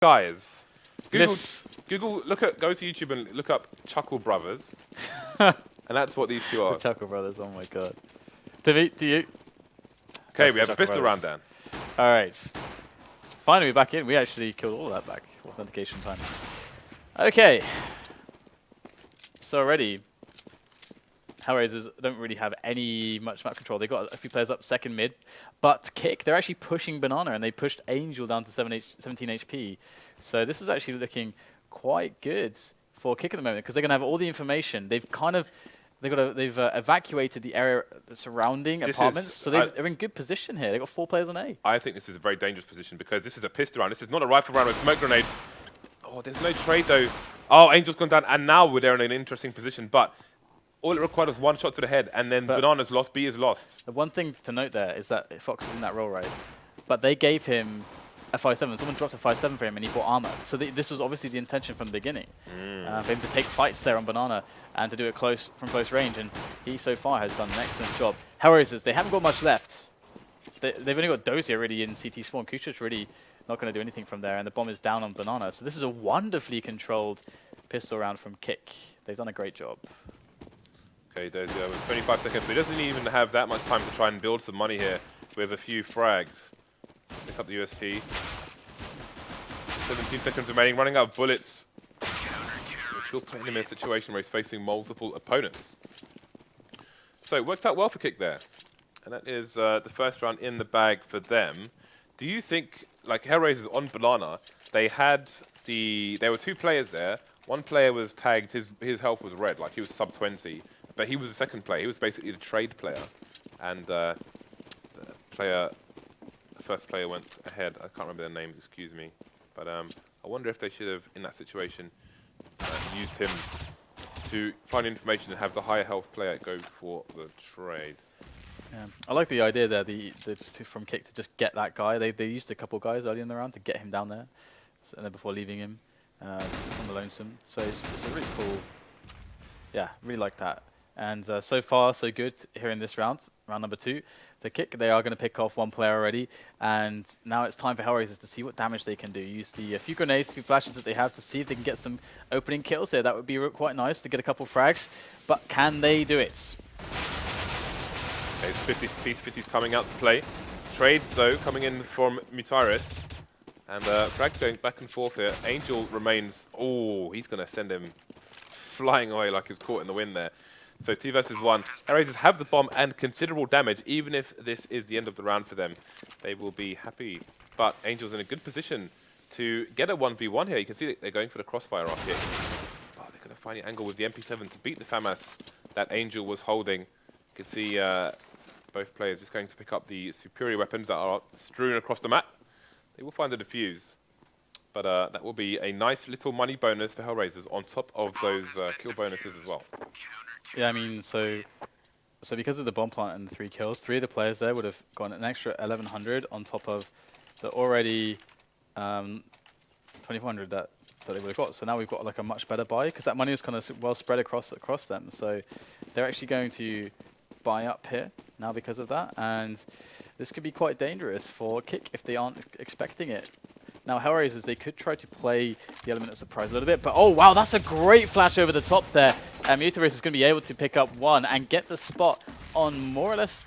Guys, Google, go to YouTube and look up Chuckle Brothers, and that's what these two are. The Chuckle Brothers, oh my god. To you. Okay, we have a pistol round down. Alright. Finally, we're back in. We actually killed all of that back. Authentication time. Okay. So already, HellRaisers don't really have much map control. They got a few players up second mid, but K1ck, they're actually pushing Banana, and they pushed Angel down to 17 HP. So this is actually looking quite good for K1ck at the moment because they're gonna have all the information. They've evacuated the area surrounding apartments, so they're in good position here. They've got 4 players on A. I think this is a very dangerous position because this is a pistol round. This is not a rifle round with smoke grenades. Oh, there's no trade though. Oh, Angel's gone down, and now they're in an interesting position, but all it required was one shot to the head, and then Banana's lost, B is lost. The one thing to note there is that Fox is in that role, right? But they gave him a 5.7. Someone dropped a 5.7 for him, and he bought armor. So this was obviously the intention from the beginning, for him to take fights there on Banana and to do it from close range. And he so far has done an excellent job. HellRaisers, they haven't got much left. They've only got Dozier really in CT spawn. Kucha's really not going to do anything from there, and the bomb is down on Banana. So this is a wonderfully controlled pistol round from K1ck. They've done a great job. Okay, Dozier with 25 seconds. So he doesn't even have that much time to try and build some money here with a few frags. Pick up the USP. 17 seconds remaining, running out of bullets. Which will put him in a situation where he's facing multiple opponents. So it worked out well for K1ck there. And that is the first round in the bag for them. Do you think, like HellRaisers on Banana, there were 2 players there. One player was tagged, his health was red, like he was sub 20. But he was the second player. He was basically the trade player. And the first player went ahead. I can't remember their names, excuse me. But I wonder if they should have, in that situation, used him to find information and have the higher health player go for the trade. Yeah. I like the idea there, from K1ck to just get that guy. They used a couple guys early in the round to get him down there, and then before leaving him on the lonesome. So it's a really cool. Yeah, really like that. And so far, so good here in this round number 2. For K1ck, they are going to pick off 1 player already, and now it's time for HellRaisers to see what damage they can do. Use the few grenades, few flashes that they have to see if they can get some opening kills here. That would be quite nice to get a couple frags, but can they do it? Okay, 50's coming out to play. Trades, though, coming in from Mutaris. And frags going back and forth here. Angel remains... Oh, he's going to send him flying away like he's caught in the wind there. So 2 versus 1. HellRaisers have the bomb and considerable damage. Even if this is the end of the round for them, they will be happy. But Angel's in a good position to get a 1v1 here. You can see that they're going for the crossfire off here. Oh, they're going to find the angle with the MP7 to beat the FAMAS that Angel was holding. You can see both players just going to pick up the superior weapons that are strewn across the map. They will find the defuse. But that will be a nice little money bonus for HellRaisers on top of those kill bonuses as well. Yeah, I mean, so because of the bomb plant and the 3 kills, 3 of the players there would have gotten an extra 1,100 on top of the already 2,400 that they would have got. So now we've got like a much better buy because that money is kind of well spread across them. So they're actually going to buy up here now because of that, and this could be quite dangerous for K1ck if they aren't expecting it. Now, HellRaisers, they could try to play the element of surprise a little bit, but oh wow, that's a great flash over the top there. And Mutaris is going to be able to pick up 1 and get the spot on more or less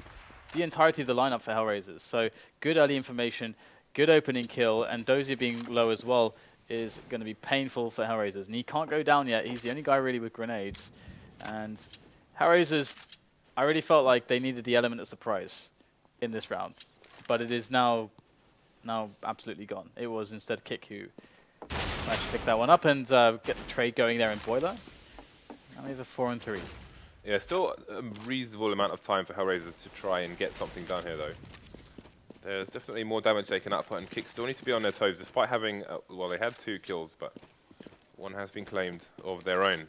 the entirety of the lineup for HellRaisers. So good early information, good opening kill, and Dozier being low as well is going to be painful for HellRaisers. And he can't go down yet. He's the only guy really with grenades. And HellRaisers, I really felt like they needed the element of surprise in this round, but it is now absolutely gone. It was instead K1ck who managed to pick that one up and get the trade going there in Boiler. Now we have a 4-3. Yeah, still a reasonable amount of time for HellRaisers to try and get something done here, though. There's definitely more damage they can output, and K1ck still needs to be on their toes, despite having, well, they had 2 kills, but 1 has been claimed of their own.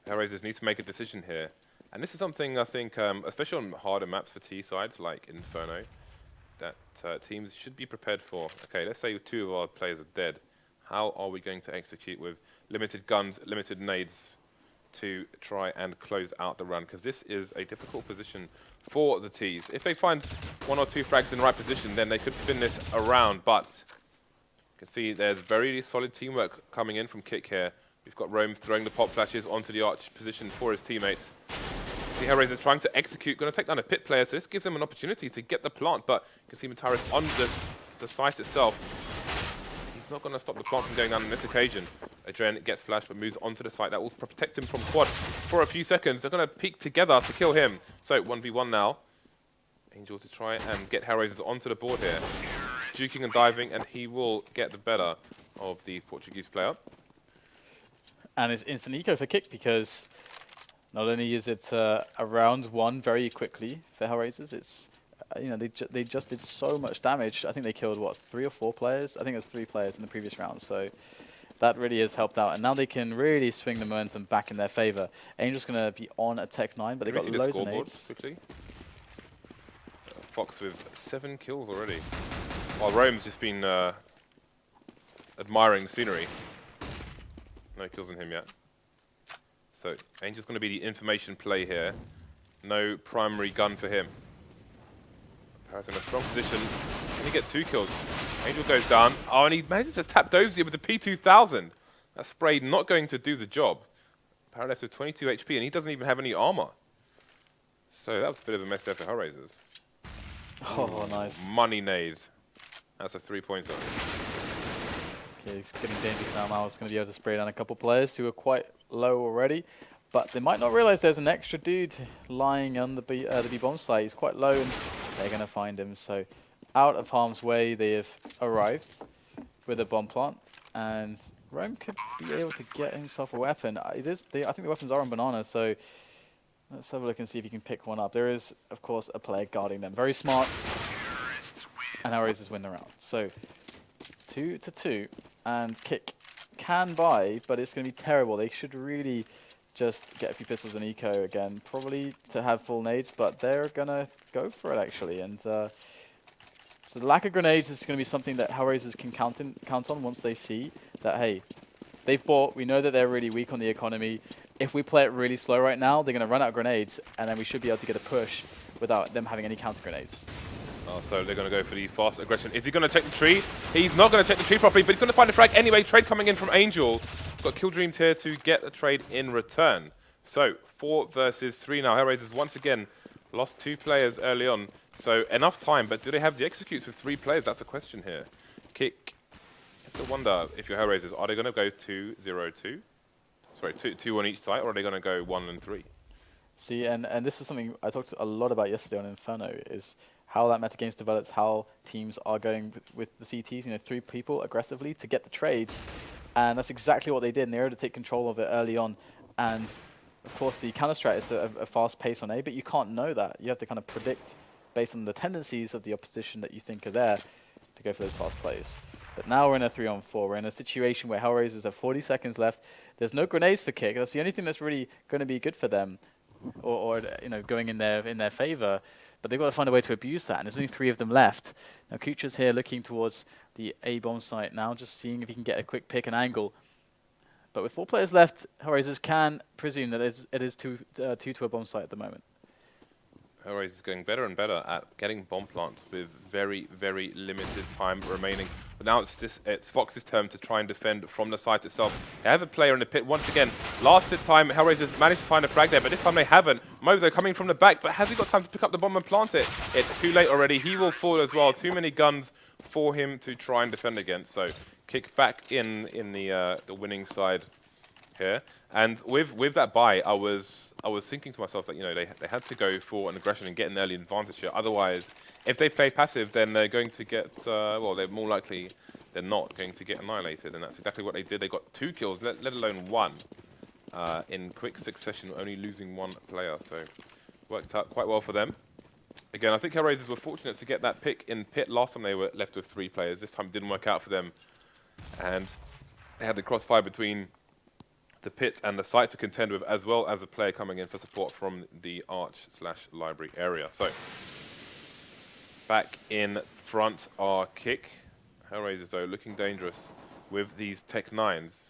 HellRaisers need to make a decision here. And this is something I think, especially on harder maps for T sides, like Inferno, that teams should be prepared for. Okay, let's say 2 of our players are dead. How are we going to execute with limited guns, limited nades to try and close out the run? Because this is a difficult position for the Ts. If they find 1 or 2 frags in the right position, then they could spin this around, but You can see there's very solid teamwork coming in from K1ck here. We've got Rome throwing the pop flashes onto the arch position for his teammates. See HellRaisers trying to execute, going to take down a pit player, so this gives them an opportunity to get the plant, but you can see Mitaris on the site itself. He's not going to stop the plant from going down on this occasion. Adrian gets flashed but moves onto the site. That will protect him from quad for a few seconds. They're going to peek together to kill him. So 1v1 now. Angel to try and get HellRaisers onto the board here. Juking and diving, and he will get the better of the Portuguese player. And it's instant eco for K1ck because not only is it a round one very quickly for HellRaisers, it's you know they just did so much damage. I think they killed what 3 or 4 players. I think it was 3 players in the previous round. So that really has helped out, and now they can really swing the momentum back in their favor. Angel's gonna be on a Tech 9, but they've got loads of nades. Quickly. Fox with 7 kills already, while Rome's just been admiring the scenery. No kills on him yet. So Angel's going to be the information play here. No primary gun for him. Parrot in a strong position. Can he get 2 kills? Angel goes down. Oh, and he manages to tap Dozier with the P2000. That spray not going to do the job. Parrot left with 22 HP, and he doesn't even have any armor. So that was a bit of a mess there for HellRaisers. Oh, nice. Money nade. That's a 3-pointer. Okay, it's getting dangerous now. Mal's going to be able to spray down a couple players who are quite low already. But they might not realize there's an extra dude lying on the B bomb site. He's quite low, and they're going to find him. So out of harm's way, they have arrived with a bomb plant. And Rome could be able to get himself a weapon. I think the weapons are on Banana, so let's have a look and see if you can pick one up. There is, of course, a player guarding them. Very smart. And HellRaisers win the round. So 2-2. And K1ck can buy, but it's going to be terrible. They should really just get a few pistols and eco again, probably to have full nades, but they're going to go for it, actually. And so the lack of grenades is going to be something that HellRaisers can count on once they see that, hey, they've bought, we know that they're really weak on the economy. If we play it really slow right now, they're going to run out of grenades, and then we should be able to get a push without them having any counter grenades. Oh, so they're going to go for the fast aggression. Is he going to check the tree? He's not going to check the tree properly, but he's going to find the frag anyway. Trade coming in from Angel. Got Kill Dreams here to get a trade in return. So 4 versus 3 now. HellRaisers once again lost 2 players early on. So enough time, but do they have the executes with 3 players? That's the question here. K1ck. You have to wonder if you're HellRaisers, are they going to go 2-0-2? Sorry, 2 on each side, or are they going to go 1 and 3? See, and this is something I talked a lot about yesterday on Inferno, is how that metagames develops, how teams are going with the CTs, you know, 3 people aggressively to get the trades. And that's exactly what they did, and they were able to take control of it early on. And of course, the counter strat is a fast pace on A, but you can't know that. You have to kind of predict based on the tendencies of the opposition that you think are there to go for those fast plays. But now we're in a 3-on-4. We're in a situation where HellRaisers have 40 seconds left. There's no grenades for K1ck. That's the only thing that's really going to be good for them, or you know, going in their favor. But they've got to find a way to abuse that, and there's only 3 of them left. Now Kucha's here looking towards the A-bomb site now, just seeing if he can get a quick pick and angle. But with 4 players left, HellRaisers can presume that it is 2 to a bomb site at the moment. HellRaisers is getting better and better at getting bomb plants with very, very limited time remaining. But now it's Fox's turn to try and defend from the site itself. They have a player in the pit once again. Last time, HellRaisers managed to find a frag there, but this time they haven't. Mo, though, coming from the back, but has he got time to pick up the bomb and plant it? It's too late already. He will fall as well. Too many guns for him to try and defend against. So K1ck back in the winning side here. And with that buy, I was thinking to myself that, you know, they had to go for an aggression and get an early advantage here. Otherwise, if they play passive, then they're going to get well, they're more likely than not going to get annihilated, and that's exactly what they did. They got 2 kills, let alone 1, in quick succession, only losing 1 player. So worked out quite well for them. Again, I think HellRaisers were fortunate to get that pick in pit. Last time they were left with 3 players. This time it didn't work out for them, and they had the crossfire between the pit and the site to contend with, as well as a player coming in for support from the arch/library area. So back in front are K1ck. HellRaisers, though, looking dangerous with these Tech 9s.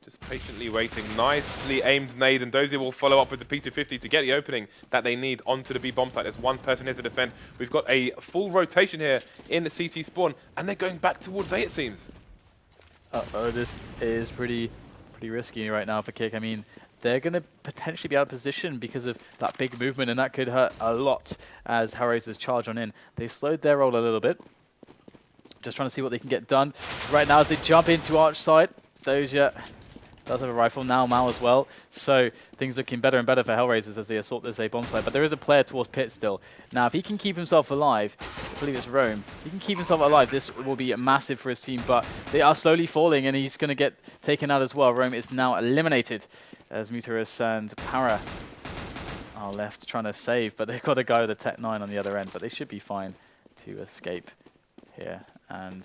Just patiently waiting. Nicely aimed nade, and Dozier will follow up with the P250 to get the opening that they need onto the B bomb site. There's one person here to defend. We've got a full rotation here in the CT spawn, and they're going back towards A, it seems. Uh-oh, this is pretty risky right now for K1ck. I mean, they're going to potentially be out of position because of that big movement, and that could hurt a lot as HellRaisers charge on in. They slowed their roll a little bit. Just trying to see what they can get done. Right now as they jump into Arch side, Dozier does have a rifle, now Mao as well. So things looking better and better for HellRaisers as they assault this A bomb site. But there is a player towards Pit still. Now, if he can keep himself alive, I believe it's Rome, if he can keep himself alive, this will be massive for his team. But they are slowly falling, and he's going to get taken out as well. Rome is now eliminated as Mutarus and Para are left trying to save. But they've got a guy with a Tech 9 on the other end. But they should be fine to escape here. And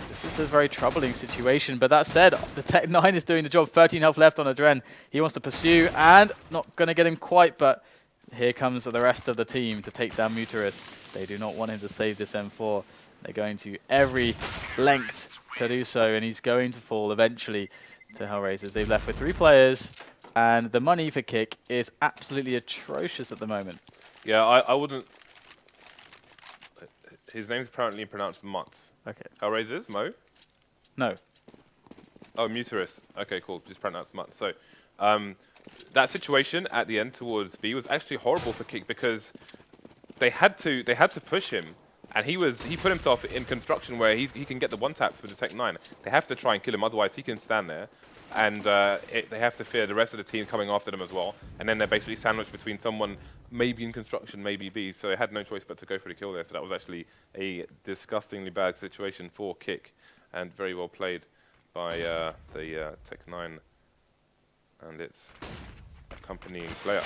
this is a very troubling situation, but that said, the Tech 9 is doing the job. 13 health left on Adren. He wants to pursue, and not going to get him quite, but here comes the rest of the team to take down Mutarus. They do not want him to save this M4. They're going to every length to do so, and he's going to fall eventually to HellRaisers. They've left with 3 players, and the money for K1ck is absolutely atrocious at the moment. Yeah, I wouldn't... His name's apparently pronounced Mutt. Okay. HellRaisers, Mo? No. Oh, Mutarus. Okay, cool. Just pronounced Mutt. So, that situation at the end towards B was actually horrible for K1ck because they had to push him, and he put himself in construction where he can get the one taps with the Tech 9. They have to try and kill him, otherwise he can stand there, and they have to fear the rest of the team coming after them as well. And then they're basically sandwiched between someone maybe in construction, maybe B. So they had no choice but to go for the kill there. So that was actually a disgustingly bad situation for K1ck, and very well played by the Tech 9 and its accompanying player.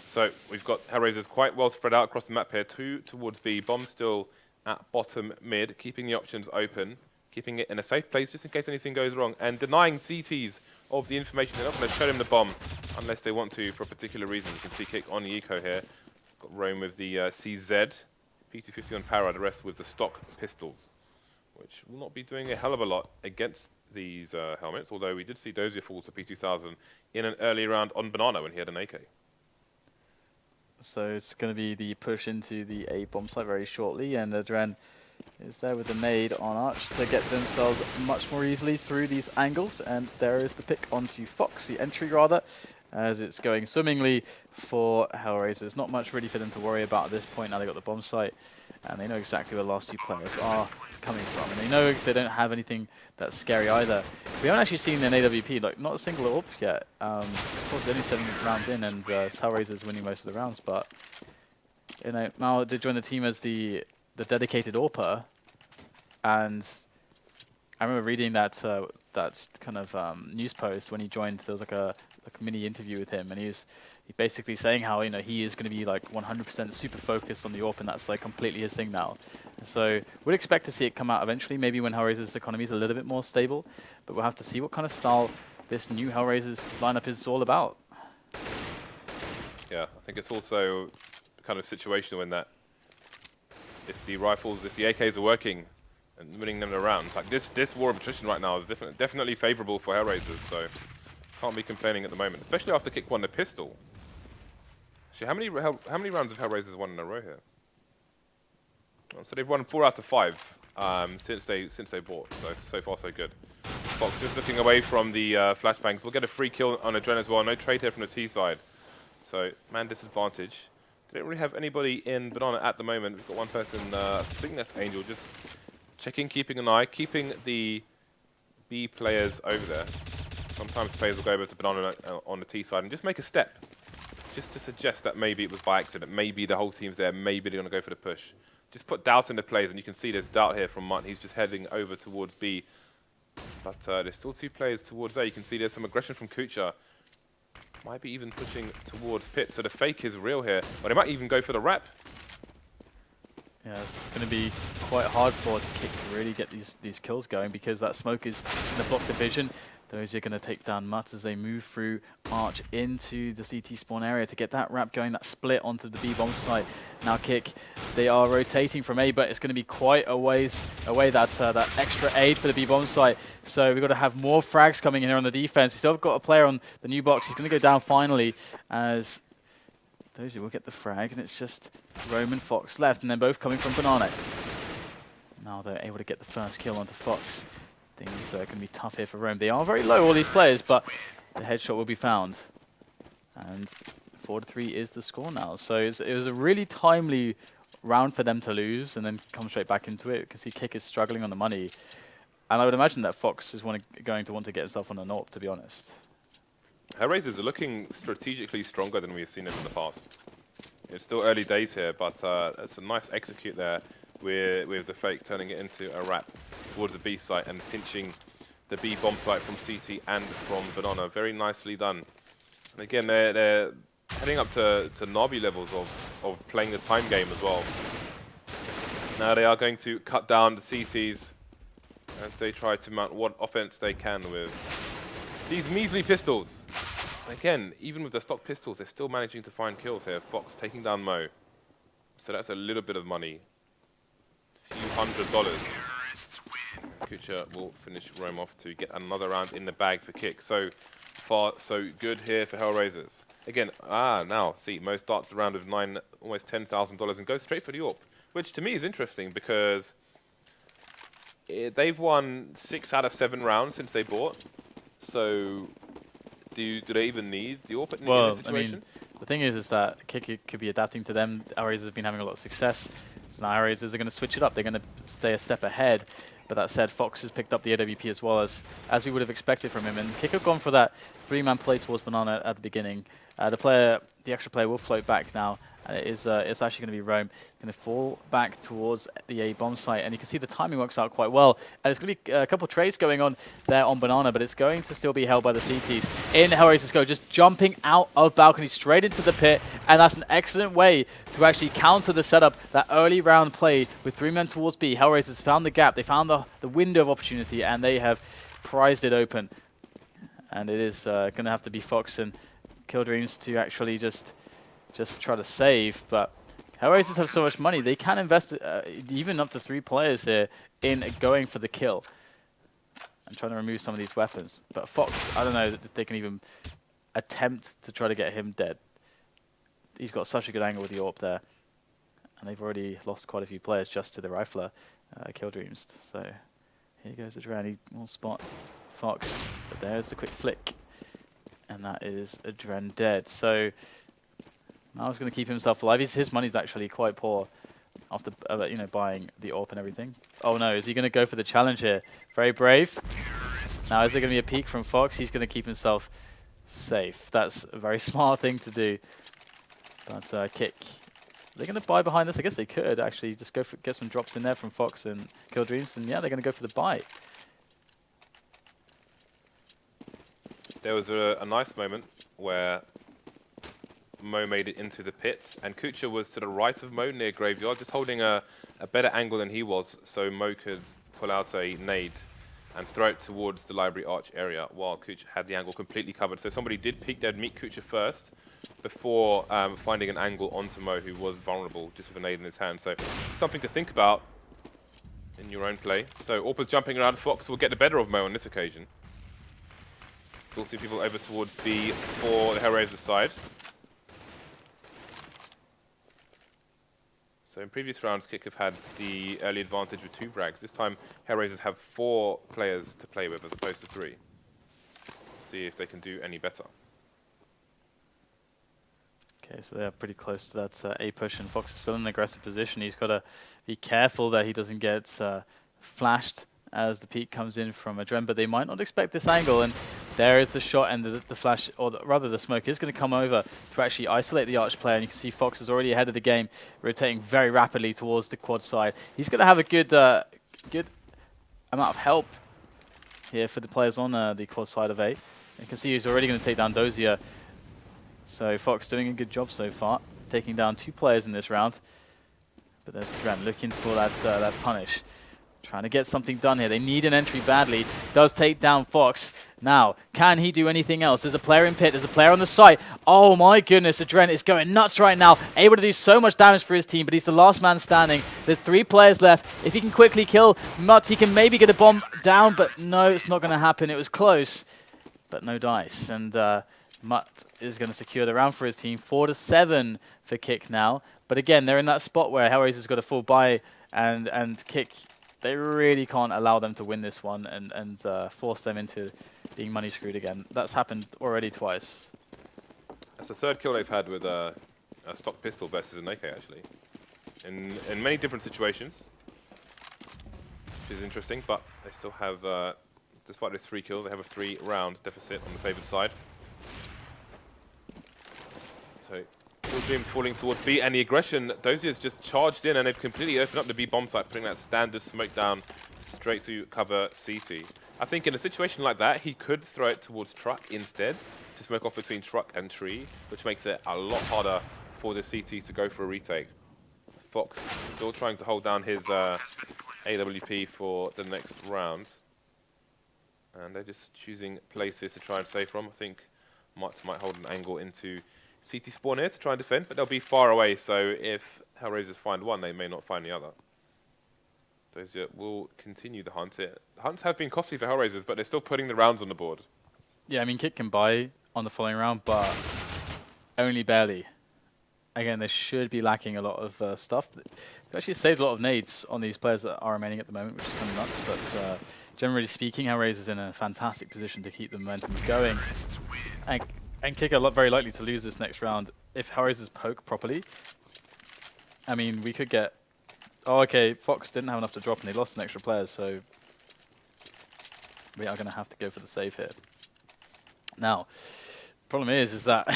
So we've got HellRaisers quite well spread out across the map here. 2 towards B. Bomb still at bottom mid, keeping the options open, keeping it in a safe place just in case anything goes wrong, and denying CTs of the information. They're not going to show them the bomb unless they want to for a particular reason. You can see K1ck on the eco here. Got Rome with the CZ, P250 on Para, the rest with the stock pistols, which will not be doing a hell of a lot against these helmets, although we did see Dozier fall to P2000 in an early round on Banana when he had an AK. So it's going to be the push into the A bomb site very shortly, and Adren is there with the nade on Arch to get themselves much more easily through these angles, and there is the pick onto Fox, the entry rather, as it's going swimmingly for HellRaisers. Not much really for them to worry about at this point. Now they've got the bomb site, and they know exactly where the last 2 players are coming from, and they know they don't have anything that's scary either. We haven't actually seen an AWP, like not a single AWP yet. Of course, only 7 rounds in, and HellRaisers winning most of the rounds, but you know, Mao did join the team as the dedicated AWPer, and I remember reading that that kind of news post when he joined. There was like a mini interview with him, and he basically saying how, you know, he is going to be like 100% super focused on the AWP, and that's like completely his thing now. So we'd expect to see it come out eventually, maybe when HellRaisers' economy is a little bit more stable, but we'll have to see what kind of style this new HellRaisers lineup is all about. Yeah, I think it's also kind of situational in that if the rifles, if the AKs are working and winning them the rounds, like this war of attrition right now is definitely favorable for HellRaisers, so can't be complaining at the moment, especially after K1ck won the pistol. Actually, how many rounds have HellRaisers won in a row here? Well, so they've won 4 out of 5 since they bought. So far so good. Fox just looking away from the flashbangs. We'll get a free kill on Adren as well. No trade here from the T side. So man disadvantage. They don't really have anybody in Banana at the moment. We've got one person. I think that's Angel. Just checking, keeping an eye, keeping the B players over there. Sometimes players will go over to Banana on the T side and just make a step, just to suggest that maybe it was by accident, maybe the whole team's there, maybe they're going to go for the push. Just put doubt in the players, and you can see there's doubt here from Mutt. He's just heading over towards B. But there's still 2 players towards A. You can see there's some aggression from Qualifiers. Might be even pushing towards Pit, so the fake is real here. But they might even go for the wrap. Yeah, it's going to be quite hard for K1ck to really get these kills going, because that smoke is going to block the vision. Those are going to take down Mutt as they move through Arch into the CT spawn area to get that wrap going, that split onto the B bomb site. Now K1ck, they are rotating from A, but it's going to be quite a ways away. That's that extra aid for the B bomb site. So we've got to have more frags coming in here on the defense. We still have got a player on the new box. He's going to go down finally as Dozy will get the frag, and it's just Rome and Fox left, and they're both coming from Banana. Now they're able to get the first kill onto Fox. Things are going to be tough here for Rome. They are very low, all these players, but the headshot will be found. And 4-3 is the score now. So it was a really timely round for them to lose and then come straight back into it, because K1ck is struggling on the money. And I would imagine that Fox is going to want to get himself on an AWP, to be honest. HellRaisers are looking strategically stronger than we've seen them in the past. It's still early days here, but it's a nice execute there with the fake turning it into a wrap towards the B site and pinching the B bomb site from CT and from Banana. Very nicely done. And again, they're heading up to Navi levels of playing the time game as well. Now they are going to cut down the CTs as they try to mount what offense they can with these measly pistols. Again, even with the stock pistols, they're still managing to find kills here. Fox taking down Mo. So that's a little bit of money. A few $100. Kucha will finish Rome off to get another round in the bag for K1ck. So far, so good here for HellRaisers. Again, now, see, Mo starts the round with almost $10,000 and goes straight for the AWP, which to me is interesting because they've won 6 out of 7 rounds since they bought. So do they even need the AWP in this situation? I mean, the thing is that K1ck could be adapting to them. HellRaisers have been having a lot of success. So now HellRaisers are going to switch it up. They're going to stay a step ahead. But that said, Fox has picked up the AWP as well, as we would have expected from him. And K1ck have gone for that 3-man play towards Banana at the beginning. The extra player will float back now. It's actually going to be Rome. Going to fall back towards the A bomb site, and you can see the timing works out quite well. And there's going to be a couple of trades going on there on Banana, but it's going to still be held by the CTs. In HellRaisers go, just jumping out of balcony straight into the pit, and that's an excellent way to actually counter the setup. That early round play with 3 men towards B. HellRaisers found the gap, they found the window of opportunity, and they have prized it open. And it is going to have to be Fox and Killdreams to actually just try to save, but HellRaisers have so much money, they can invest even up to 3 players here in going for the kill and trying to remove some of these weapons. But Fox, I don't know if they can even attempt to try to get him dead. He's got such a good angle with the AWP there, and they've already lost quite a few players just to the rifler, Killdreams. So here goes Adrian, he will spot Fox, but there's the quick flick, and that is Adrian dead. So now he's going to keep himself alive. His money's actually quite poor after buying the AWP and everything. Oh no, is he going to go for the challenge here? Very brave. Now is there going to be a peek from Fox? He's going to keep himself safe. That's a very smart thing to do. But K1ck, they're going to buy behind this. I guess they could actually just go get some drops in there from Fox and Killdreams, and yeah, they're going to go for the buy. There was a nice moment where Mo made it into the pits, and Kucha was to the right of Mo near Graveyard, just holding a better angle than he was, so Mo could pull out a nade and throw it towards the library arch area, while Kucha had the angle completely covered. So somebody did peek there to meet Kucha first, before finding an angle onto Mo, who was vulnerable, just with a nade in his hand. So something to think about in your own play. So AWP's jumping around. Fox will get the better of Mo on this occasion. Still see people over towards B for the HellRaisers side. So in previous rounds, K1ck have had the early advantage with 2 frags. This time, HellRaisers have 4 players to play with as opposed to 3. See if they can do any better. Okay, so they're pretty close to that A push, and Fox is still in an aggressive position. He's got to be careful that he doesn't get flashed as the peek comes in from Adren, but they might not expect this angle, and there is the shot, and the flash, or rather the smoke is going to come over to actually isolate the arch player, and you can see Fox is already ahead of the game, rotating very rapidly towards the quad side. He's going to have a good amount of help here for the players on the quad side of A. You can see he's already going to take down Dozier. So Fox doing a good job so far, taking down 2 players in this round. But there's Adren looking for that punish. Trying to get something done here. They need an entry badly. Does take down Fox. Now, can he do anything else? There's a player in pit. There's a player on the site. Oh my goodness, Adren is going nuts right now. Able to do so much damage for his team, but he's the last man standing. There's 3 players left. If he can quickly kill Mutt, he can maybe get a bomb down, but no, it's not going to happen. It was close, but no dice. And Mutt is going to secure the round for his team. 4-7 for K1ck now. But again, they're in that spot where HellRaisers got a full buy, and K1ck, they really can't allow them to win this one and force them into being money screwed again. That's happened already twice. That's the 3rd kill they've had with a stock pistol versus an AK, actually. In many different situations, which is interesting, but they still have, despite those 3 kills, they have a 3-round deficit on the favoured side. So, Kill Dreams falling towards B, and the aggression, Dozier's just charged in, and they've completely opened up the B bomb site, putting that standard smoke down straight to cover CT. I think in a situation like that, he could throw it towards Truck instead, to smoke off between Truck and Tree, which makes it a lot harder for the CTs to go for a retake. Fox still trying to hold down his AWP for the next round. And they're just choosing places to try and save from. I think Mutt might hold an angle into CT spawn here to try and defend, but they'll be far away, so if HellRaisers find one, they may not find the other. Dozier will continue the hunt. The hunts have been costly for HellRaisers, but they're still putting the rounds on the board. Yeah, I mean, K1ck can buy on the following round, but only barely. Again, they should be lacking a lot of stuff. They've actually saved a lot of nades on these players that are remaining at the moment, which is kind of nuts, but generally speaking, HellRaisers in a fantastic position to keep the momentum going. And K1ck are very likely to lose this next round if HellRaisers poke properly. I mean, we could get... Oh, okay, Fox didn't have enough to drop and they lost an extra player, so we are going to have to go for the save here. Now, problem is that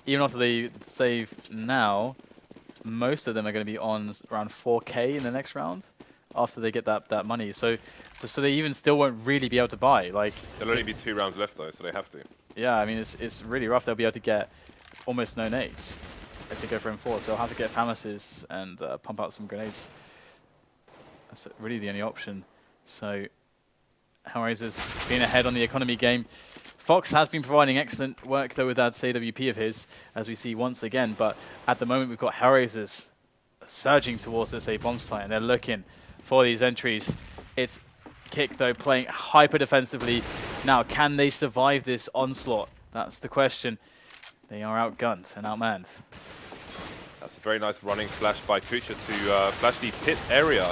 even after they save now, most of them are going to be on around 4K in the next round after they get that money. So they even still won't really be able to buy. Like, there'll only be 2 rounds left though, so they have to. Yeah, I mean, it's really rough. They'll be able to get almost no nades if they go for M4, so they'll have to get Famases and pump out some grenades. That's really the only option. So HellRaisers being ahead on the economy game. Fox has been providing excellent work though with that AWP of his, as we see once again, but at the moment we've got HellRaisers surging towards this A bomb site, and they're looking for these entries. It's K1ck though playing hyper defensively. Now, can they survive this onslaught? That's the question. They are outgunned and outmanned. That's a very nice running flash by Kucha to flash the pit area.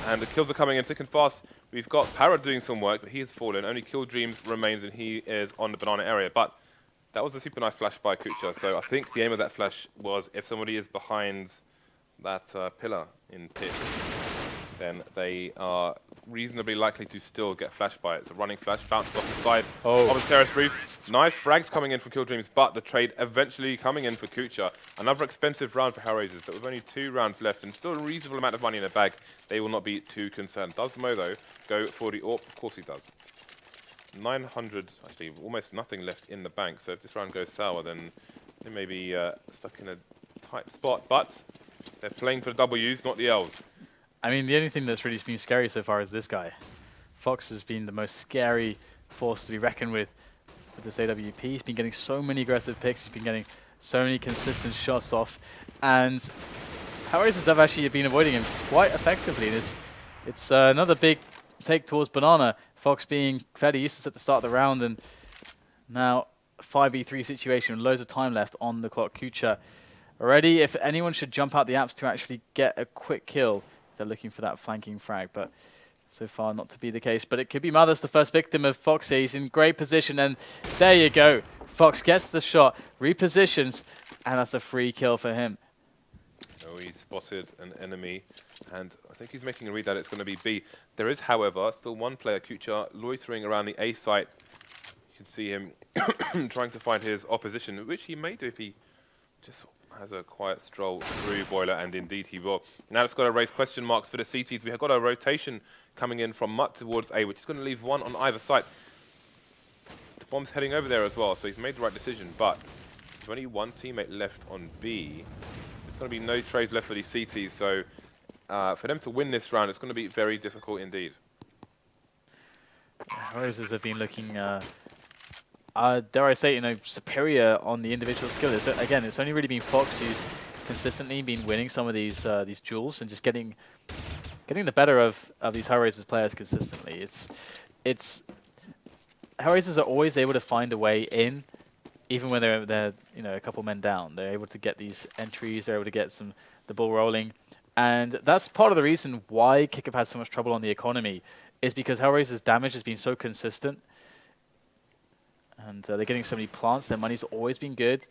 And the kills are coming in thick and fast. We've got Parrot doing some work, but he has fallen. Only Kill Dreams remains, and he is on the banana area. But that was a super nice flash by Kucha. So I think the aim of that flash was if somebody is behind that pillar in pit, then they are reasonably likely to still get flashed by it. It's a running flash, bounces off the side of the terrace roof. Nice frags coming in for Kill Dreams, but the trade eventually coming in for Kucha. Another expensive round for HellRaisers, but with only 2 rounds left and still a reasonable amount of money in their bag, they will not be too concerned. Does Mo, though, go for the AWP? Of course he does. 900, actually almost nothing left in the bank, so if this round goes sour, then they may be stuck in a tight spot, but they're playing for the W's, not the L's. I mean, the only thing that's really been scary so far is this guy. Fox has been the most scary force to be reckoned with this AWP. He's been getting so many aggressive picks. He's been getting so many consistent shots off. And HellRaisers have actually been avoiding him quite effectively. It's another big take towards Banana. Fox being fairly useless at the start of the round. And now 5v3 situation with loads of time left on the clock. Kucha already, if anyone should jump out the apps to actually get a quick kill, they're looking for that flanking frag, but so far not to be the case. But it could be Mothers, the first victim of Fox. He's in great position, and there you go. Fox gets the shot, repositions, and that's a free kill for him. Oh, he spotted an enemy, and I think he's making a read that it's going to be B. There is, however, still one player, Kucha, loitering around the A site. You can see him trying to find his opposition, which he may do if he just has a quiet stroll through Boiler, and indeed he will. Now it's got to raise question marks for the CTs. We have got a rotation coming in from Mutt towards A, which is going to leave one on either side. The bomb's heading over there as well, so he's made the right decision, but there's only one teammate left on B. There's going to be no trades left for these CTs, so for them to win this round, it's going to be very difficult indeed. HellRaisers have been looking, dare I say, superior on the individual skill. Again, it's only really been Fox who's consistently been winning some of these duels and just getting the better of these HellRaisers players consistently. It's HellRaisers are always able to find a way in, even when they're a couple men down. They're able to get these entries. They're able to get the ball rolling, and that's part of the reason why K1ck have had so much trouble on the economy, is because HellRaisers' damage has been so consistent, and they're getting so many plants. Their money's always been good,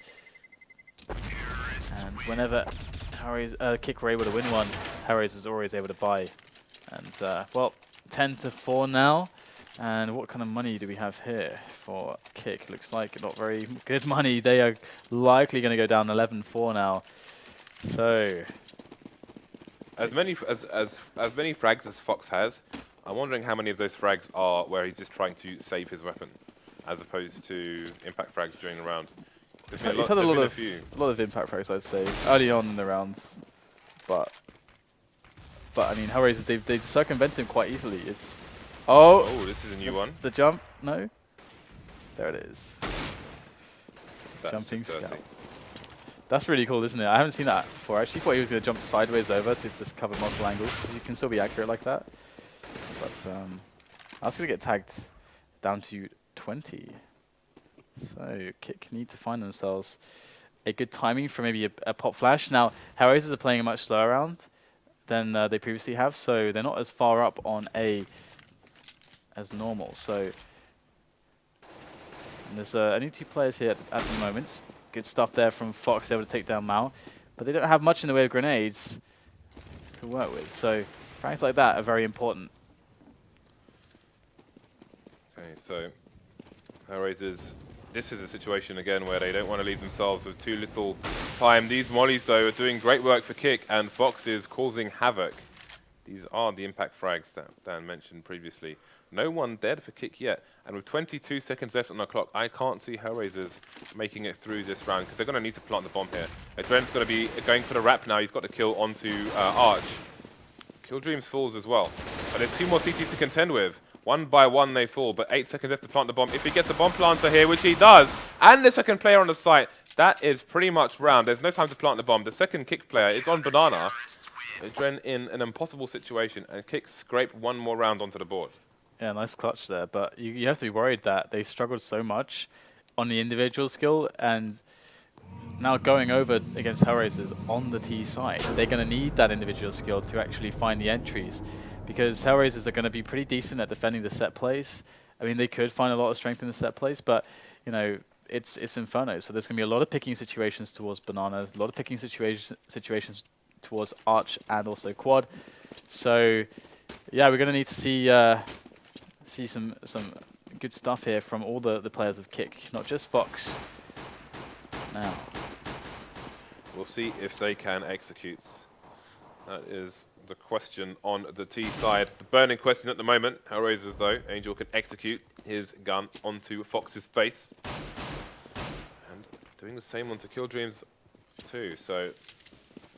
and whenever K1ck were able to win one, HellRaisers are always able to buy. And well, 10-4 now. And what kind of money do we have here for K1ck? Looks like not very good money. They are likely going to go down 11-4 now. So as many frags as Fox has, I'm wondering how many of those frags are where he's just trying to save his weapon, as opposed to impact frags during the round. He's had a lot of impact frags, I'd say, early on in the rounds. But I mean, HellRaisers, they've circumvented him quite easily. It's oh, this is a new one. The jump, no, there it is. That's jumping scout. That's really cool, isn't it? I haven't seen that before. I actually thought he was going to jump sideways over to just cover multiple angles, because you can still be accurate like that. But I was going to get tagged down to 20. So K1ck need to find themselves a good timing for maybe a pop flash. Now, HellRaisers are playing a much slower round than they previously have, so they're not as far up on A as normal. So and there's only 2 players here at the moment. Good stuff there from Fox, able to take down Mao, but they don't have much in the way of grenades to work with. So frags like that are very important. Okay, so HellRaisers, this is a situation again where they don't want to leave themselves with too little time. These mollies, though, are doing great work for K1ck, and Fox is causing havoc. These are the impact frags that Dan mentioned previously. No one dead for K1ck yet, and with 22 seconds left on the clock, I can't see HellRaisers making it through this round, because they're going to need to plant the bomb here. Dren's going to be going for the wrap now. He's got the kill onto Arch. Kill Dreams falls as well. But there's 2 more CTs to contend with. One by one they fall, but 8 seconds left to plant the bomb. If he gets the bomb planter here, which he does, and the second player on the site, that is pretty much round. There's no time to plant the bomb. The second K1ck player, it's on Banana. Dren in an impossible situation, and K1ck scrape one more round onto the board. Yeah, nice clutch there, but you have to be worried that they struggled so much on the individual skill, and now going over against HellRaisers on the T side, they're going to need that individual skill to actually find the entries, because HellRaisers are going to be pretty decent at defending the set plays. I mean, they could find a lot of strength in the set plays, but it's Inferno, so there's going to be a lot of picking situations towards Bananas, a lot of picking situations towards Arch and also Quad. So yeah, we're going to need to see some good stuff here from all the players of K1ck, not just Fox. Now we'll see if they can execute. That is the question on the T side. The burning question at the moment. HellRaisers, though, Angel can execute his gun onto Fox's face, and doing the same onto Kill Dreams too. So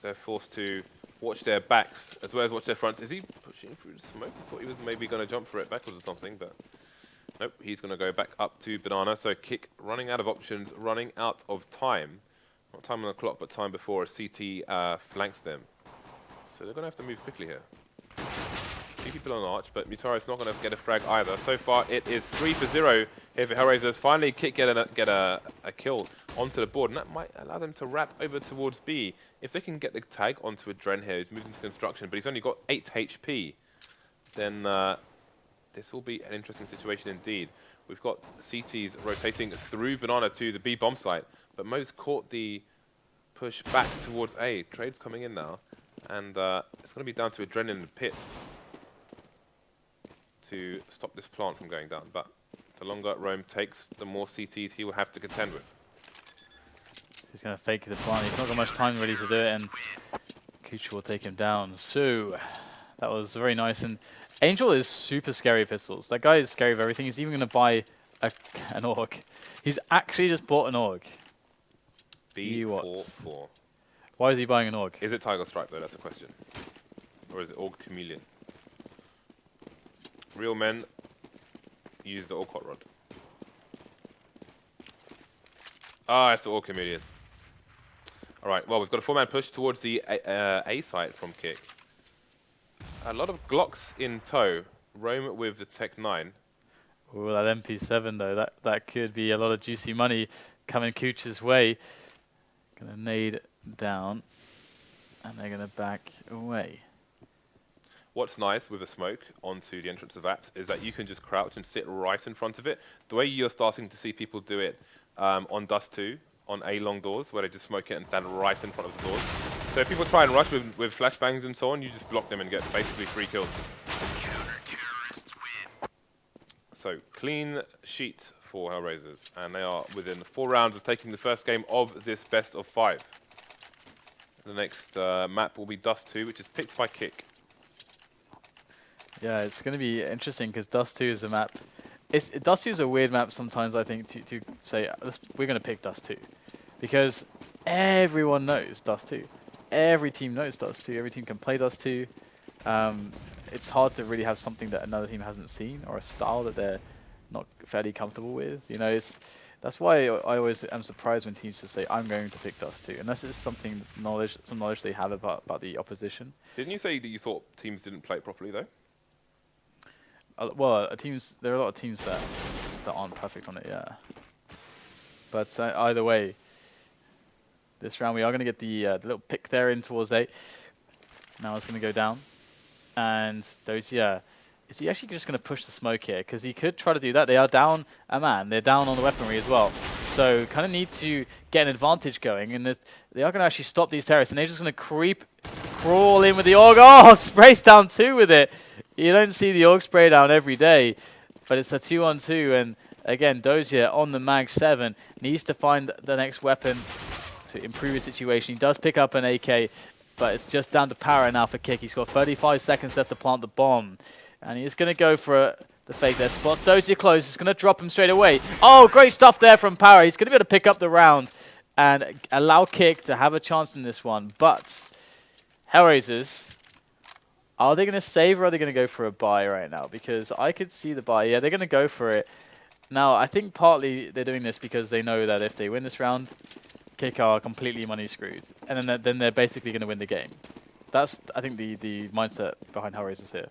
they're forced to watch their backs as well as watch their fronts. Is he pushing through the smoke? I thought he was maybe going to jump for it backwards or something, but nope, he's going to go back up to Banana. So K1ck running out of options, running out of time. Not time on the clock, but time before a CT flanks them. So they're going to have to move quickly here. 2 people on Arch, but Mutaro's not going to get a frag either. So far, it is 3-0 here for HellRaisers. Finally, K1ck get a kill onto the board, and that might allow them to wrap over towards B. If they can get the tag onto a Dren here, who's moved into construction, but he's only got 8 HP, then this will be an interesting situation indeed. We've got CTs rotating through Banana to the B bomb site, but Mo's caught the push back towards A. Trade's coming in now, and it's going to be down to a Dren in the pits to stop this plant from going down. But the longer Rome takes, the more CTs he will have to contend with. He's going to fake the plant. He's not got much time ready to do it, and K1ck will take him down. So that was very nice. And Angel is super scary pistols. That guy is scary of everything. He's even going to buy an AUG. He's actually just bought an AUG. B44. Why is he buying an AUG? Is it Tiger Strike though? That's the question. Or is it Orc Chameleon? Real men use the Orc Hot Rod. Ah, it's the Orc Chameleon. Alright, well, we've got a 4-man push towards the A site from K1ck. A lot of Glocks in tow. Roam with the Tech 9. Oh, that MP7 though, that could be a lot of juicy money coming Cooch's way. Gonna nade down, and they're gonna back away. What's nice with a smoke onto the entrance of apps is that you can just crouch and sit right in front of it. The way you're starting to see people do it on Dust 2, on A long doors, where they just smoke it and stand right in front of the doors. So if people try and rush with flashbangs and so on, you just block them and get basically 3 kills. So clean sheet for HellRaisers, and they are within 4 rounds of taking the first game of this best of 5. The next map will be Dust 2, which is picked by K1ck. Yeah, it's going to be interesting because Dust 2 is a map. Dust 2 is a weird map sometimes, I think, to say, we're going to pick Dust 2. Because everyone knows Dust 2. Every team knows Dust 2. Every team can play Dust 2. It's hard to really have something that another team hasn't seen or a style that they're not fairly comfortable with. You know, that's why I always am surprised when teams just say, I'm going to pick Dust 2. Unless it's some knowledge they have about the opposition. Didn't you say that you thought teams didn't play it properly, though? Well, there are a lot of teams that aren't perfect on it, yeah. But either way, this round we are going to get the little pick there in towards A. Now it's going to go down. And those, yeah. Is he actually just going to push the smoke here? Because he could try to do that. They are down a man. They're down on the weaponry as well. So kind of need to get an advantage going. And they are going to actually stop these terrorists. And they're just going to crawl in with the AUG. Oh, sprays down 2 with it. You don't see the AUG spray down every day. But it's a 2-on-2. And again, Dozier on the Mag 7 needs to find the next weapon to improve his situation. He does pick up an AK. But it's just down to power now for K1ck. He's got 35 seconds left to plant the bomb. And he's going to go for the fake there. Spots Dozier close. He's going to drop him straight away. Oh, great stuff there from Power. He's going to be able to pick up the round and allow K1ck to have a chance in this one. But HellRaisers, are they going to save or are they going to go for a buy right now? Because I could see the buy. Yeah, they're going to go for it. Now, I think partly they're doing this because they know that if they win this round, K1ck are completely money screwed. And then they're basically going to win the game. That's, I think, the mindset behind HellRaisers here.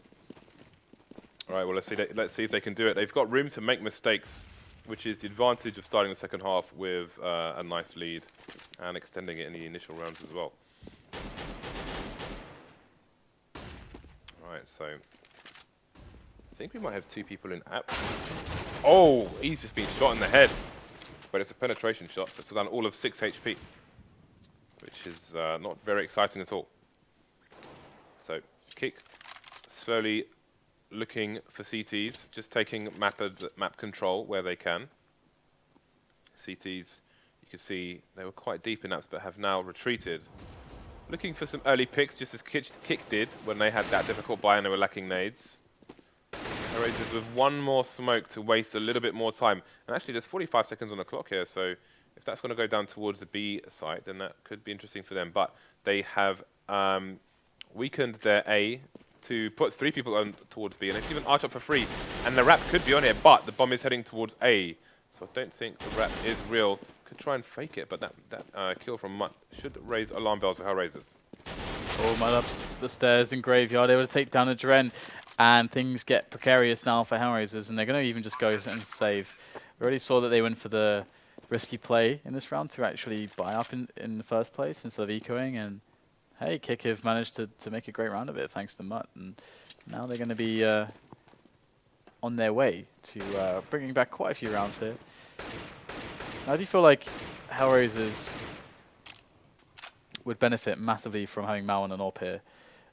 All right, well, let's see if they can do it. They've got room to make mistakes, which is the advantage of starting the second half with a nice lead and extending it in the initial rounds as well. All right, so I think we might have 2 people in app. Oh, he's just been shot in the head, but it's a penetration shot, so it's done all of 6 HP, which is not very exciting at all. So K1ck slowly looking for CTs, just taking map control where they can. CTs, you can see they were quite deep in apps, but have now retreated. Looking for some early picks, just as K1ck did when they had that difficult buy and they were lacking nades. HellRaisers with 1 more smoke to waste a little bit more time. And actually, there's 45 seconds on the clock here, so if that's going to go down towards the B site, then that could be interesting for them. But they have weakened their A to put 3 people on towards B, and they've given Arch up for free, and the wrap could be on it, but the bomb is heading towards A, so I don't think the wrap is real. Could try and fake it, but that kill from Mutt should raise alarm bells for HellRaisers. Oh, Mutt up the stairs in Graveyard, able to take down a Dren, and things get precarious now for HellRaisers, and they're going to even just go and save. We already saw that they went for the risky play in this round to actually buy up in the first place instead of ecoing, and hey, K1ck have managed to make a great round of it thanks to Mutt, and now they're going to be on their way to bringing back quite a few rounds here. How do you feel like HellRaisers would benefit massively from having Mao and an AWP here?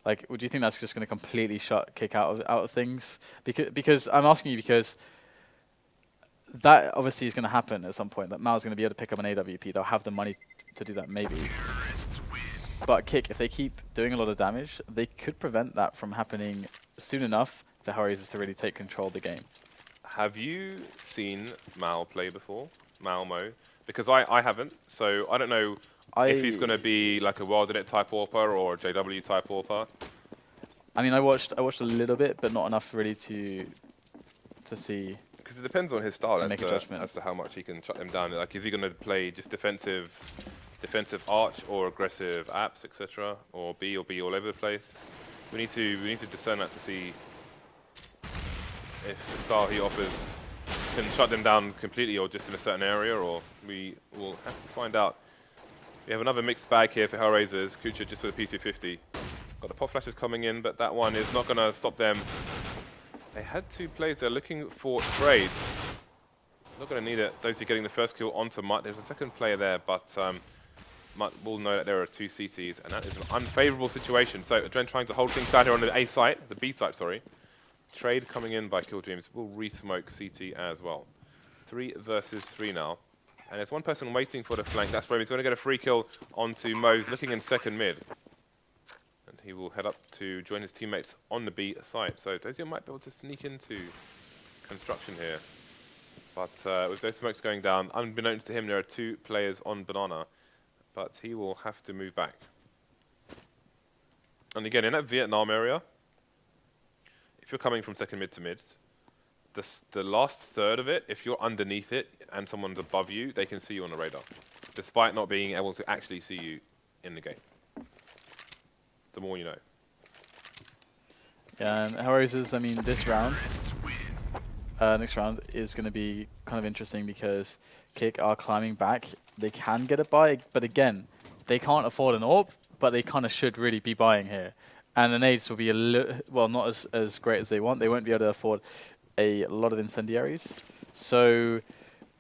Like, would you think that's just going to completely shut K1ck out of things? Because I'm asking you because that obviously is going to happen at some point. That Mao's going to be able to pick up an AWP. They'll have the money to do that, maybe. But K1ck, if they keep doing a lot of damage, they could prevent that from happening soon enough for HellRaisers to really take control of the game. Have you seen Mao play before? Mo? Because I haven't, so I don't know if he's going to be like a Wilded type AWPer or a JW type AWPer. I mean, I watched a little bit, but not enough really to see. Because it depends on his style as to how much he can shut them down. Like, is he going to play just defensive arch or aggressive apps, etc., or be all over the place? We need to discern that to see if the style he offers can shut them down completely or just in a certain area, or we will have to find out. We have another mixed bag here for HellRaisers. K1ck just with a P250. Got the pop flashes coming in, but that one is not going to stop them. They had 2 players there looking for trades. Not going to need it. Those are getting the first kill onto Mutt. There's a second player there, but Mutt will know that there are 2 CTs, and that is an unfavorable situation. So Adren trying to hold things down here on the A site, the B site, sorry. Trade coming in by Killdreams will re-smoke CT as well. 3 versus 3 now. And there's one person waiting for the flank. That's Rome. He's going to get a free kill onto Mose, looking in second mid. And he will head up to join his teammates on the B site. So Dozier might be able to sneak into construction here. But with those smokes going down, unbeknownst to him, there are 2 players on Banana. But he will have to move back. And again, in that Vietnam area, if you're coming from second mid to mid, the last third of it, if you're underneath it and someone's above you, they can see you on the radar, despite not being able to actually see you in the game. The more you know. Yeah, and HellRaisers, I mean, this round, next round is going to be kind of interesting because K1ck are climbing back. They can get a buy, but again, they can't afford an AWP, but they kind of should really be buying here. And the nades will be well, not as great as they want. They won't be able to afford a lot of incendiaries. So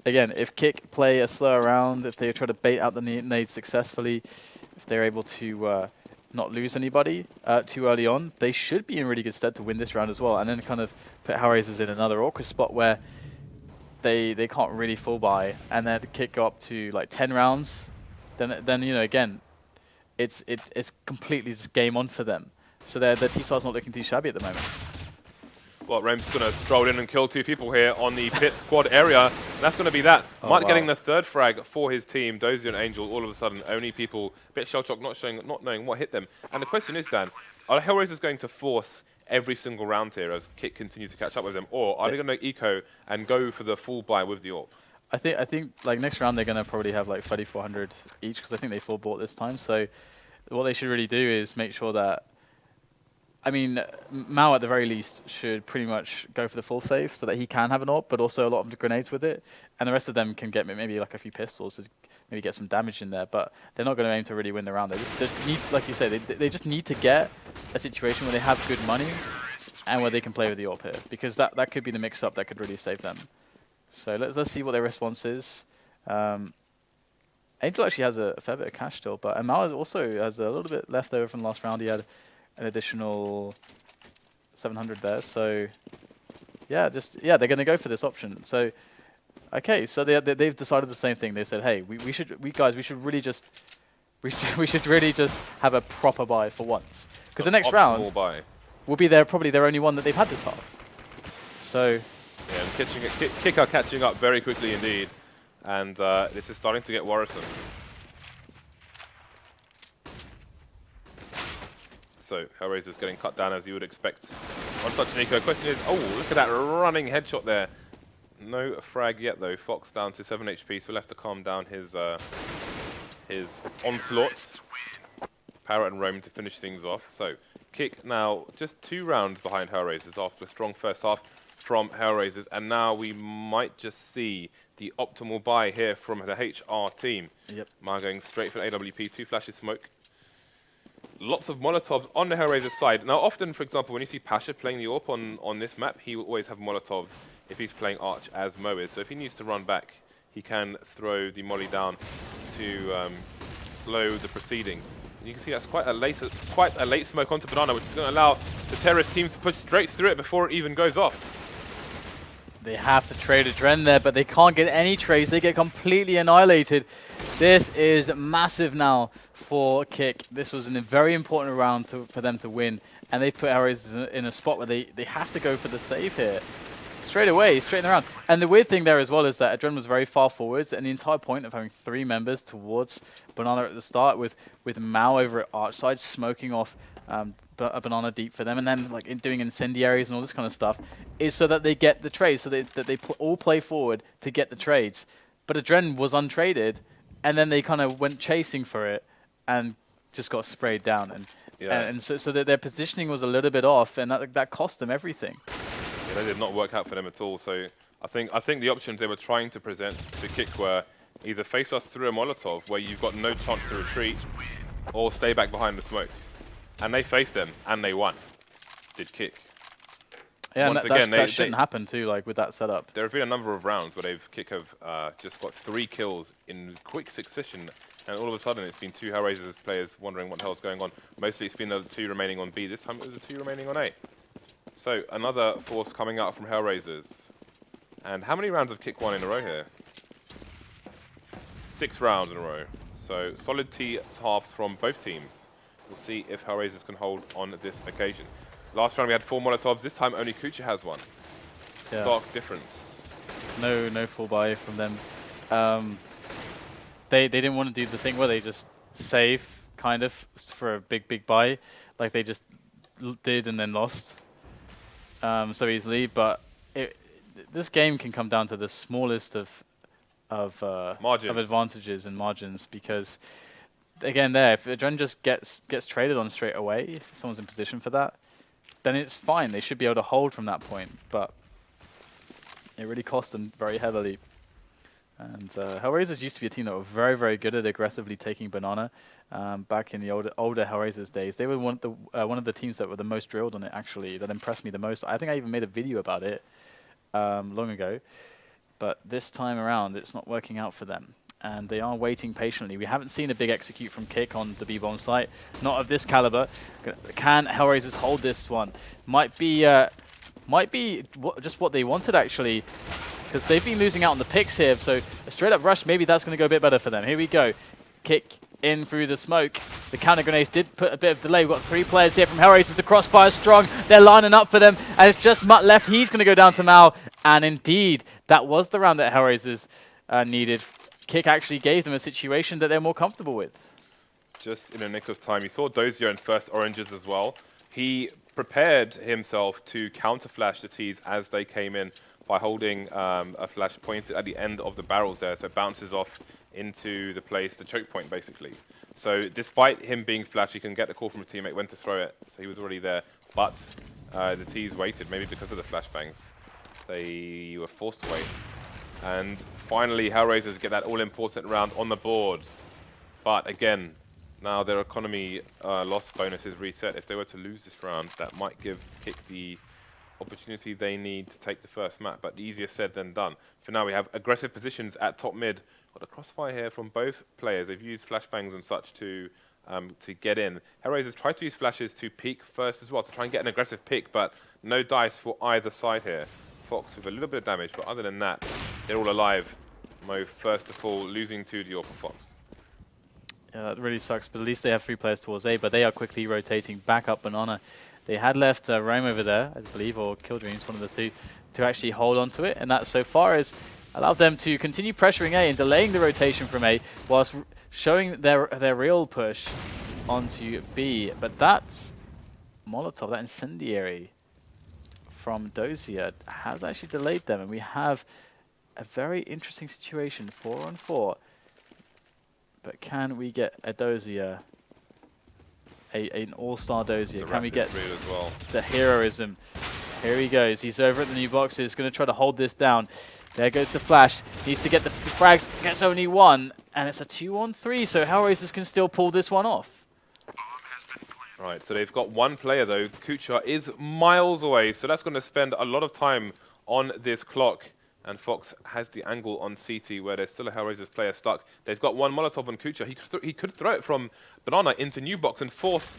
again, if K1ck play a slower round, if they try to bait out the nades successfully, if they're able to not lose anybody too early on, they should be in really good stead to win this round as well. And then kind of put HellRaisers in another awkward spot where they can't really full buy, and then K1ck go up to like 10 rounds. Then you know, again, it's completely just game on for them. So their T-Star's not looking too shabby at the moment. Well, Rome's going to stroll in and kill 2 people here on the pit squad area. And that's going to be that. Mutt getting the 3rd frag for his team. Dozier and Angel, all of a sudden, only people, a bit shell-shocked, not knowing what hit them. And the question is, Dan, are HellRaisers going to force every single round here as K1ck continues to catch up with them? Or are they going to eco and go for the full buy with the AWP? I think like next round they're going to probably have like 3,400 each because I think they full bought this time. So what they should really do is make sure that, I mean, Mao at the very least should pretty much go for the full save so that he can have an AWP, but also a lot of grenades with it. And the rest of them can get maybe like a few pistols to maybe get some damage in there, but they're not going to aim to really win the round. They just need, like you say, they just need to get a situation where they have good money and where they can play with the AWP here, because that could be the mix-up that could really save them. So let's see what their response is. Angel actually has a fair bit of cash still, but Mao also has a little bit left over from last round. He had an additional 700 there, so they're going to go for this option. So okay, so they've decided the same thing. They said, hey, we should really just have a proper buy for once, because the next round will be probably their only one that they've had this half. So yeah, and K1ck are catching up very quickly indeed, and this is starting to get worrisome. So HellRaisers getting cut down as you would expect on such an eco. Question is, oh, look at that running headshot there. No frag yet though. Fox down to 7 HP, so we'll have to calm down his onslaught. Parrot and Rome to finish things off. So K1ck now just 2 rounds behind HellRaisers after a strong first half from HellRaisers, and now we might just see the optimal buy here from the HR team. Yep. Ma going straight for an AWP, 2 flashes smoke. Lots of Molotovs on the HellRaisers side. Now often, for example, when you see Pasha playing the AWP on this map, he will always have Molotov if he's playing Arch as Mo is. So if he needs to run back, he can throw the molly down to slow the proceedings. And you can see that's quite a late smoke onto Banana, which is going to allow the terrorist teams to push straight through it before it even goes off. They have to trade a Dren there, but they can't get any trades. They get completely annihilated. This is massive now for K1ck. This was a very important round for them to win, and they've put HellRaisers in a spot where they have to go for the save here. Straight away, straight in the round. And the weird thing there as well is that Adren was very far forwards, and the entire point of having 3 members towards Banana at the start with Mao over at Arch side smoking off a banana deep for them, and then like doing incendiaries and all this kind of stuff, is so that they get the trades, so that they all play forward to get the trades. But Adren was untraded, and then they kind of went chasing for it, and just got sprayed down, and so that their positioning was a little bit off, and that cost them everything. Yeah, they did not work out for them at all. So I think the options they were trying to present to K1ck were either face us through a Molotov where you've got no chance to retreat, or stay back behind the smoke. And they faced them, and they won. Did K1ck. Yeah, Once and again, that shouldn't happen too, like with that setup. There have been a number of rounds where K1ck have just got 3 kills in quick succession, and all of a sudden it's been 2 HellRaisers players wondering what the hell's going on. Mostly it's been the 2 remaining on B. This time it was the 2 remaining on A. So another force coming out from HellRaisers. And how many rounds have K1ck won in a row here? 6 rounds in a row. So solid T-halves from both teams. We'll see if HellRaisers can hold on this occasion. Last round we had 4 Molotovs. This time only k1ck has 1. Yeah. Stark difference. No full buy from them. They didn't want to do the thing where they just save kind of for a big buy, like they just did and then lost so easily. But this game can come down to the smallest of advantages and margins, because again, if Adren just gets traded on straight away, if someone's in position for that, then it's fine. They should be able to hold from that point, but it really cost them very heavily. And HellRaisers used to be a team that were very good at aggressively taking banana. Back in the older HellRaisers days, they were one of the teams that were the most drilled on it. Actually, that impressed me the most. I think I even made a video about it long ago. But this time around, it's not working out for them, and they are waiting patiently. We haven't seen a big execute from K1ck on the B-bomb site, not of this caliber. Can HellRaisers hold this one? Might be just what they wanted, actually, because they've been losing out on the picks here. So a straight-up rush, maybe that's going to go a bit better for them. Here we go. K1ck in through the smoke. The counter grenades did put a bit of delay. We've got 3 players here from HellRaisers. The crossfire is strong. They're lining up for them, and it's just Mutt left. He's going to go down to Mao, and indeed, that was the round that HellRaisers needed. K1ck actually gave them a situation that they're more comfortable with. Just in the nick of time. You saw Dozier in first oranges as well. He prepared himself to counter-flash the Ts as they came in by holding a flash pointed at the end of the barrels there, so it bounces off into the place, the choke point basically. So despite him being flash, he can get the call from a teammate when to throw it, so he was already there. But the Ts waited, maybe because of the flashbangs. They were forced to wait. And finally, HellRaisers get that all-important round on the board. But again, now their economy loss bonus is reset. If they were to lose this round, that might give K1ck the opportunity they need to take the first map, but easier said than done. For now, we have aggressive positions at top mid. Got a crossfire here from both players. They've used flashbangs and such to get in. HellRaisers tried to use flashes to peek first as well, to try and get an aggressive pick, but no dice for either side here. Fox with a little bit of damage, but other than that, they're all alive. Mo first of all, losing to Dior for Fox. Yeah, that really sucks, but at least they have 3 players towards A, but they are quickly rotating back up banana. They had left Rome over there, I believe, or Killdreams, one of the 2, to actually hold on to it, and that so far has allowed them to continue pressuring A and delaying the rotation from A, whilst showing their real push onto B. But that's Molotov, that incendiary from Dozier, has actually delayed them, and we have a very interesting situation, 4-on-4. But can we get a Dozier? An all-star Dozier. Can we get the heroism? Here he goes. He's over at the new boxes. Going to try to hold this down. There goes the flash. Needs to get the frags. Gets only 1. And it's a 2-on-3. So HellRaisers can still pull this one off. Right, so they've got 1 player though. k1ck is miles away. So that's going to spend a lot of time on this clock. And Fox has the angle on CT where there's still a HellRaisers player stuck. They've got 1 Molotov on k1ck. He could throw it from Banana into New Box and force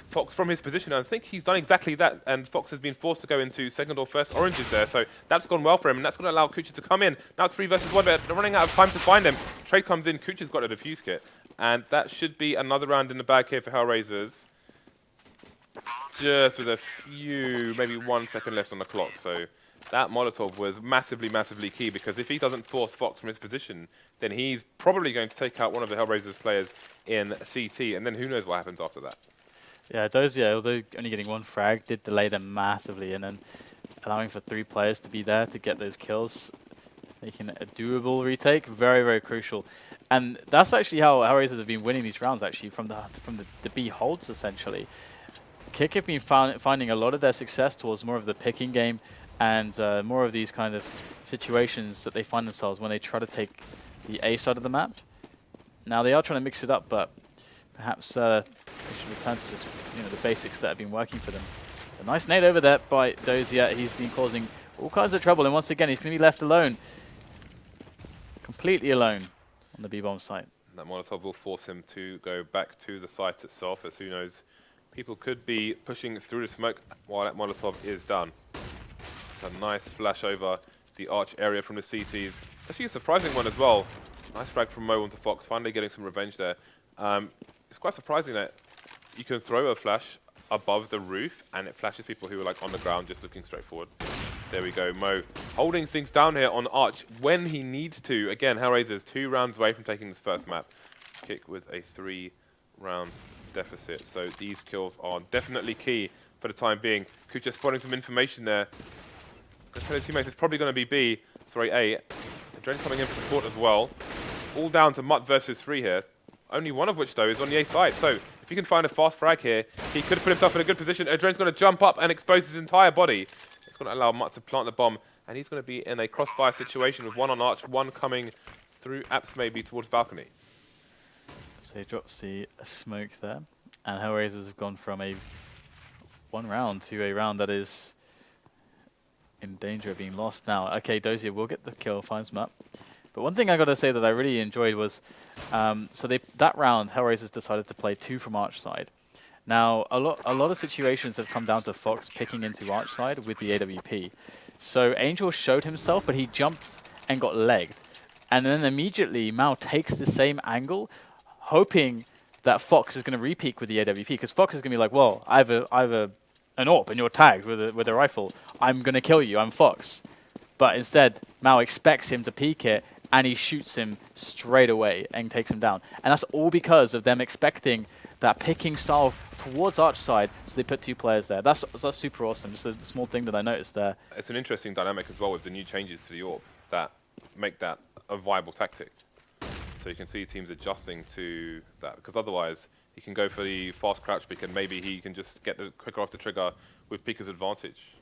Fox from his position. And I think he's done exactly that. And Fox has been forced to go into second or first oranges there. So that's gone well for him. And that's going to allow k1ck to come in. Now it's 3 versus 1. But they're running out of time to find him. Trade comes in. k1ck's got a defuse kit. And that should be another round in the bag here for HellRaisers. Just with a few, maybe 1 second left on the clock. So that Molotov was massively key, because if he doesn't force Fox from his position, then he's probably going to take out one of the HellRaisers players in CT, and then who knows what happens after that. Yeah, Dozier, although only getting 1 frag, did delay them massively, and then allowing for 3 players to be there to get those kills, making it a doable retake, very, very crucial. And that's actually how HellRaisers have been winning these rounds, actually, from the B holds, essentially. K1ck have been finding a lot of their success towards more of the picking game and more of these kind of situations that they find themselves when they try to take the A side of the map. Now, they are trying to mix it up, but perhaps they should return to just the basics that have been working for them. So nice nade over there by Dozier. He's been causing all kinds of trouble, and once again, he's going to be left alone. Completely alone on the B-bomb site. That Molotov will force him to go back to the site itself, as who knows, people could be pushing through the smoke while that Molotov is done. It's a nice flash over the arch area from the CTs. Actually a surprising one as well. Nice frag from Mo onto Fox, finally getting some revenge there. It's quite surprising that you can throw a flash above the roof and it flashes people who are like on the ground just looking straight forward. There we go, Mo holding things down here on Arch when he needs to. Again, HellRaisers 2 rounds away from taking this first map. K1ck with a 3-round deficit. So these kills are definitely key for the time being. Qualifiers just spotting some information there. Gonna tell his teammates it's probably going to be B. Sorry, A. Adren coming in for support as well. All down to Mutt versus 3 here. Only one of which, though, is on the A side. So if he can find a fast frag here, he could put himself in a good position. Adren's going to jump up and expose his entire body. It's going to allow Mutt to plant the bomb. And he's going to be in a crossfire situation with 1 on Arch, 1 coming through apps maybe towards balcony. So he drops the smoke there. And HellRaisers have gone from a 1 round to a round that is in danger of being lost now. Okay, Dozier will get the kill, finds Mutt. But one thing I got to say that I really enjoyed was, that round, HellRaisers decided to play 2 from Arch side. Now, a lot of situations have come down to Fox picking into Arch side with the AWP. So Angel showed himself, but he jumped and got legged. And then immediately, Mao takes the same angle, hoping that Fox is going to re-peek with the AWP, because Fox is going to be like, well, I have an AWP and you're tagged with a rifle. I'm going to kill you, I'm Fox. But instead, Mao expects him to peek it, and he shoots him straight away and takes him down. And that's all because of them expecting that picking style towards Arch side, so they put 2 players there. That's super awesome. Just a small thing that I noticed there. It's an interesting dynamic as well with the new changes to the AWP that make that a viable tactic. So you can see teams adjusting to that, because otherwise he can go for the fast crouch pick and maybe he can just get the quicker off the trigger with Pika's advantage.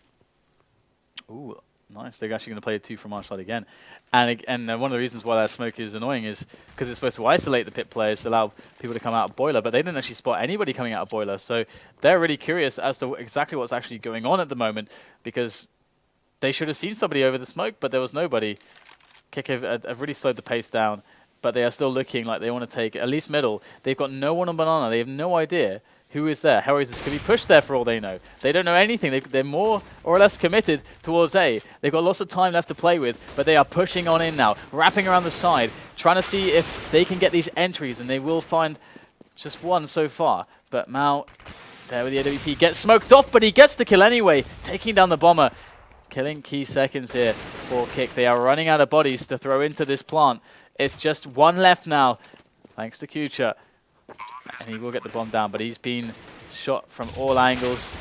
Ooh. Nice. They're actually going to play 2 from Arch side again. And one of the reasons why that smoke is annoying is because it's supposed to isolate the pit players to allow people to come out of Boiler, but they didn't actually spot anybody coming out of Boiler. So they're really curious as to exactly what's actually going on at the moment, because they should have seen somebody over the smoke, but there was nobody. K1ck have really slowed the pace down, but they are still looking like they want to take at least middle. They've got no one on Banana. They have no idea who is there. HellRaisers could be pushed there for all they know. They don't know anything. They're more or less committed towards A. They've got lots of time left to play with, but they are pushing on in now, wrapping around the side, trying to see if they can get these entries, and they will find just 1 so far. But Mao, there with the AWP, gets smoked off, but he gets the kill anyway, taking down the bomber. Killing key seconds here for K1ck. They are running out of bodies to throw into this plant. It's just 1 left now, thanks to Qualifiers. And he will get the bomb down, but he's been shot from all angles.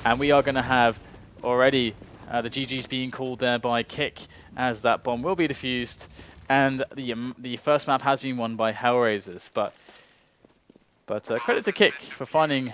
And we are going to have already the GG's being called there by K1ck, as that bomb will be defused. And the first map has been won by HellRaisers. But credit to K1ck for finding